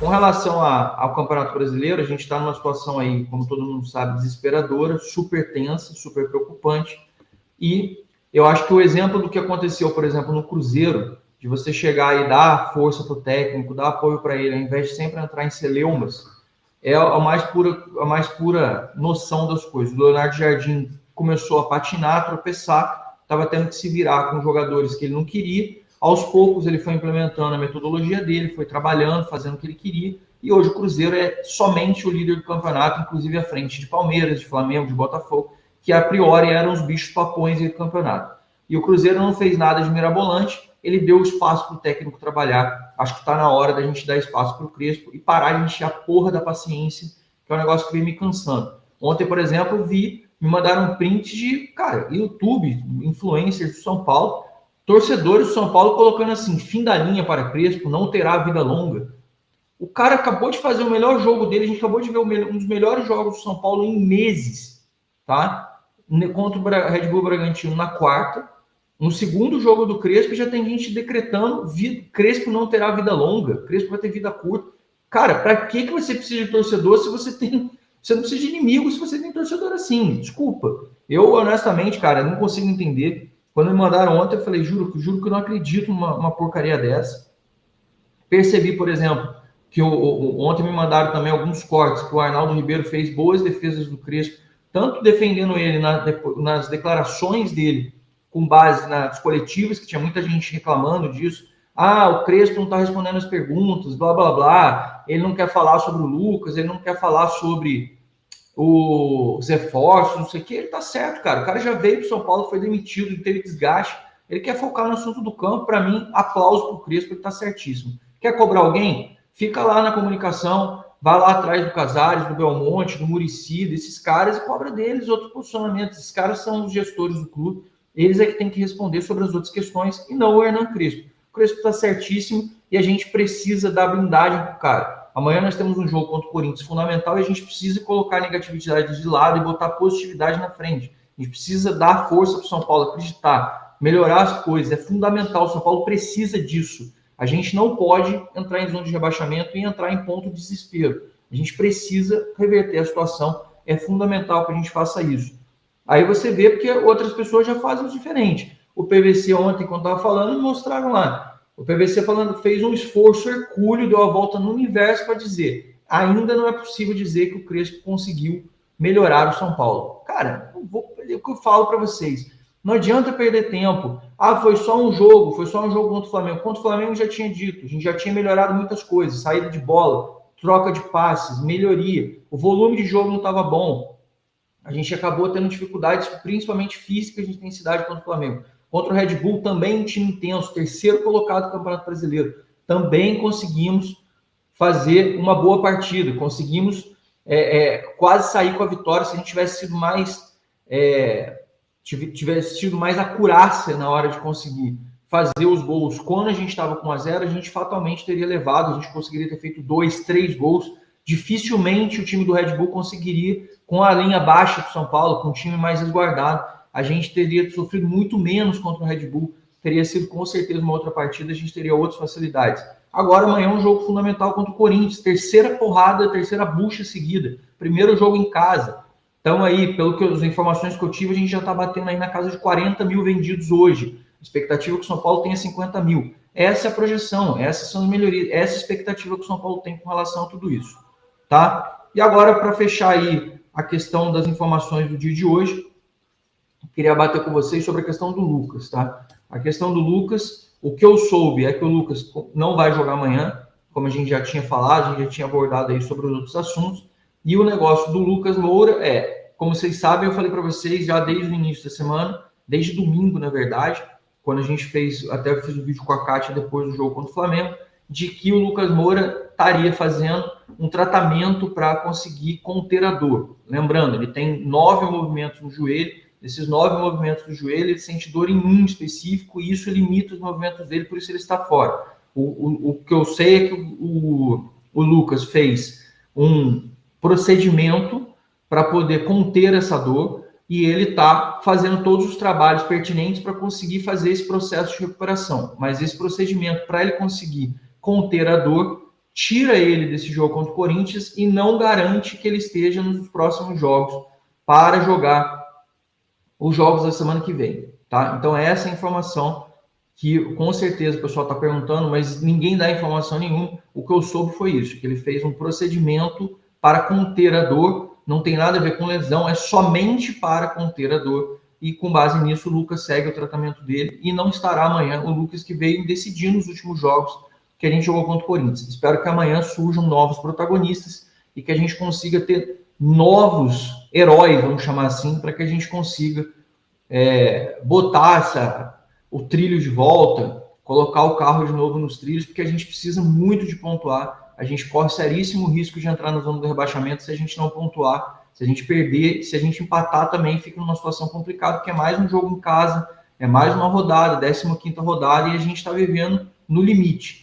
Com relação ao Campeonato Brasileiro, a gente está numa situação aí, como todo mundo sabe, desesperadora, super tensa, super preocupante. E eu acho que o exemplo do que aconteceu, por exemplo, no Cruzeiro, de você chegar e dar força para o técnico, dar apoio para ele, ao invés de sempre entrar em celeumas, é a mais pura noção das coisas. O Leonardo Jardim começou a patinar, tropeçar, estava tendo que se virar com jogadores que ele não queria. Aos poucos ele foi implementando a metodologia dele, foi trabalhando, fazendo o que ele queria, e hoje o Cruzeiro é somente o líder do campeonato, inclusive à frente de Palmeiras, de Flamengo, de Botafogo, que a priori eram os bichos papões do campeonato. E o Cruzeiro não fez nada de mirabolante, ele deu espaço para o técnico trabalhar. Acho que está na hora da gente dar espaço para o Crespo e parar de encher a porra da paciência, que é um negócio que vem me cansando. Ontem, por exemplo, me mandaram um print de, cara, YouTube, influencers do São Paulo, torcedores do São Paulo colocando assim, fim da linha para Crespo, não terá vida longa. O cara acabou de fazer o melhor jogo dele, a gente acabou de ver um dos melhores jogos do São Paulo em meses, tá? Contra o Red Bull Bragantino na quarta. No segundo jogo do Crespo já tem gente decretando Crespo não terá vida longa, Crespo vai ter vida curta. Cara, para que você precisa de torcedor se você tem... Você não precisa de inimigo se você tem torcedor assim. Desculpa. Eu, honestamente, cara, não consigo entender. Quando me mandaram ontem, eu falei, juro que eu não acredito numa porcaria dessa. Percebi, por exemplo, que ontem me mandaram também alguns cortes que o Arnaldo Ribeiro fez boas defesas do Crespo, tanto defendendo ele nas declarações dele, com base nas coletivas, que tinha muita gente reclamando disso. Ah, o Crespo não está respondendo as perguntas, blá, blá, blá. Ele não quer falar sobre o Lucas, ele não quer falar sobre os reforços, não sei o que. Ele tá certo, cara. O cara já veio para São Paulo, foi demitido, teve desgaste. Ele quer focar no assunto do campo. Para mim, aplauso para o Crespo, ele tá certíssimo. Quer cobrar alguém? Fica lá na comunicação, vai lá atrás do Casares, do Belmonte, do Muricy, desses caras, e cobra deles outros posicionamentos. Esses caras são os gestores do clube. Eles é que tem que responder sobre as outras questões, e não o Hernan Crespo. O Crespo está certíssimo e a gente precisa dar blindagem para o cara. Amanhã nós temos um jogo contra o Corinthians fundamental e a gente precisa colocar a negatividade de lado e botar positividade na frente. A gente precisa dar força para o São Paulo acreditar, melhorar as coisas. É fundamental. O São Paulo precisa disso. A gente não pode entrar em zona de rebaixamento e entrar em ponto de desespero. A gente precisa reverter a situação. É fundamental que a gente faça isso. Aí você vê porque outras pessoas já fazem diferente. O PVC ontem, quando estava falando, mostraram lá. O PVC falando, fez um esforço hercúleo, deu a volta no universo para dizer, ainda não é possível dizer que o Crespo conseguiu melhorar o São Paulo. Cara, o que eu falo para vocês, não adianta perder tempo. Ah, foi só um jogo contra o Flamengo. Contra o Flamengo já tinha dito, a gente já tinha melhorado muitas coisas, saída de bola, troca de passes, melhoria. O volume de jogo não estava bom. A gente acabou tendo dificuldades, principalmente físicas, de intensidade contra o Flamengo. Contra o Red Bull, também um time intenso, terceiro colocado no Campeonato Brasileiro. Também conseguimos fazer uma boa partida, conseguimos quase sair com a vitória se a gente tivesse tido mais acurácia na hora de conseguir fazer os gols. Quando a gente estava com 1-0, a gente fatalmente teria levado, a gente conseguiria ter feito 2, 3 gols. Dificilmente o time do Red Bull conseguiria, com a linha baixa do São Paulo, com um time mais resguardado, a gente teria sofrido muito menos contra o Red Bull, teria sido com certeza uma outra partida, a gente teria outras facilidades. Agora amanhã é um jogo fundamental contra o Corinthians, terceira porrada, terceira bucha seguida, primeiro jogo em casa. Então aí, as informações que eu tive, a gente já está batendo aí na casa de 40 mil vendidos hoje. A expectativa é que o São Paulo tenha 50 mil. Essa é a projeção, essas são as melhorias, essa é a expectativa que o São Paulo tem com relação a tudo isso. Tá? E agora, para fechar aí a questão das informações do dia de hoje, queria bater com vocês sobre a questão do Lucas, tá? A questão do Lucas, o que eu soube é que o Lucas não vai jogar amanhã, como a gente já tinha falado, a gente já tinha abordado aí sobre os outros assuntos, e o negócio do Lucas Moura como vocês sabem, eu falei para vocês já desde o início da semana, desde domingo, na verdade, quando a gente até fiz o vídeo com a Kátia depois do jogo contra o Flamengo, de que o Lucas Moura estaria fazendo um tratamento para conseguir conter a dor. Lembrando, ele tem 9 movimentos no joelho, desses 9 movimentos do joelho, ele sente dor em um específico e isso limita os movimentos dele, por isso ele está fora. O que eu sei é que o Lucas fez um procedimento para poder conter essa dor e ele está fazendo todos os trabalhos pertinentes para conseguir fazer esse processo de recuperação. Mas esse procedimento, para ele conseguir conter a dor, tira ele desse jogo contra o Corinthians e não garante que ele esteja nos próximos jogos para jogar os jogos da semana que vem, tá? Então, essa é a informação que, com certeza, o pessoal está perguntando, mas ninguém dá informação nenhuma. O que eu soube foi isso, que ele fez um procedimento para conter a dor, não tem nada a ver com lesão, é somente para conter a dor. E, com base nisso, o Lucas segue o tratamento dele e não estará amanhã. O Lucas que veio decidir nos últimos jogos que a gente jogou contra o Corinthians. Espero que amanhã surjam novos protagonistas e que a gente consiga ter novos heróis, vamos chamar assim, para que a gente consiga botar o trilho de volta, colocar o carro de novo nos trilhos, porque a gente precisa muito de pontuar. A gente corre seríssimo risco de entrar na zona do rebaixamento se a gente não pontuar. Se a gente perder, se a gente empatar também, fica numa situação complicada, porque é mais um jogo em casa, é mais uma rodada, 15ª rodada, e a gente está vivendo no limite.